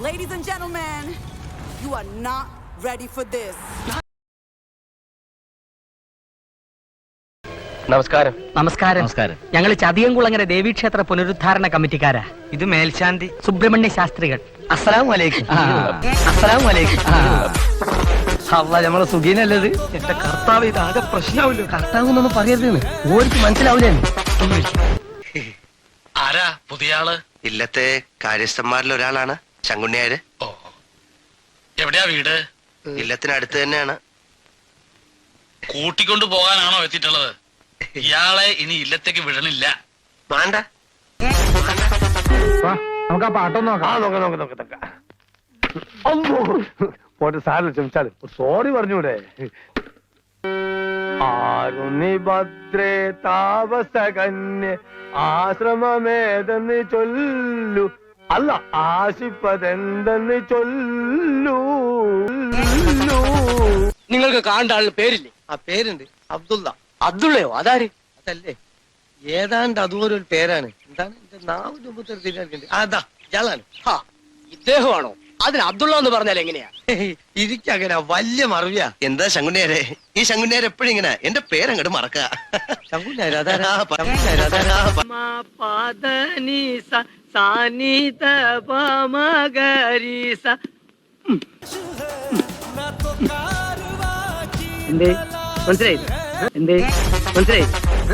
Ladies and gentlemen, you are not ready for this. നമസ്കാരം. നമസ്കാരം. നമസ്കാരം. ഞങ്ങൾ ചതിയംകുളങ്ങര ദേവീക്ഷേത്ര പുനരുദ്ധാരണ കമ്മിറ്റിക്കാരാ. ഇത് മേൽശാന്തി സുബ്രഹ്മണ്യ ശാസ്ത്രികൾ. അസ്സലാമു അലൈക്കും. അസ്സലാമു അലൈക്കും. അല്ല നമ്മളെ സുഖീനല്ലത്. എന്റെ കർത്താവ് ഇതാകെ പ്രശ്നമാവില്ല. കർത്താവെന്നൊന്നും പറയരുതെന്ന് ഓർക്ക് മനസ്സിലാവില്ലേ. ആരാ പുതിയ ആള്? ഇല്ലത്തെ കാര്യസ്ഥന്മാരിൽ ഒരാളാണ് ശങ്കുണ്ണിയാര്. ഓ, എവിടെയാ വീട്? ഇല്ലത്തിനടുത്ത് തന്നെയാണ്. കൂട്ടിക്കൊണ്ടു പോകാനാണോ എത്തിയിട്ടുള്ളത്? ഇയാളെ ഇനി ഇല്ലത്തേക്ക് വിടണില്ല. വേണ്ട, നമുക്ക് ആ പാട്ടൊന്നും നോക്കാം. പോട്ടെ, സാറിന് ക്ഷമിച്ചാല് സോറി പറഞ്ഞൂടെ. ആരുണി ഭദ്രേ താപസകന്യ ആശ്രമമേതെന്ന് ചൊല്ലു, അല്ല ആശിപ്പതെന്തെന്ന് ചൊല്ലു. നിങ്ങൾക്ക് കാണേണ്ട ആളുടെ പേരില്ലേ? ആ പേരുണ്ട്, അബ്ദുള്ള. അബ്ദുള്ളയോ? അതാര്? അതല്ലേ, ഏതാണ്ട് അതുപോലെ ഒരു പേരാണ്. എന്താണ് എന്റെ നാവിന്റെ മുമ്പ്? അതാ ഇയാളാണ്. ഇദ്ദേഹമാണോ? അതിന് അബ്ദുള്ള എന്ന് പറഞ്ഞാൽ എങ്ങനെയാ? ഇരിക്കങ്ങനെ വലിയ മറവിയാ. എന്താ ശങ്കുണ്ണിയാരെ, ഈ ശങ്കുണ്ണിയാരെ എപ്പോഴും ഇങ്ങനെ എന്റെ പേരങ്ങോട്ട് മറക്ക. എന്തേ മനസ്സിലായി? എന്തേ മനസ്സിലായി?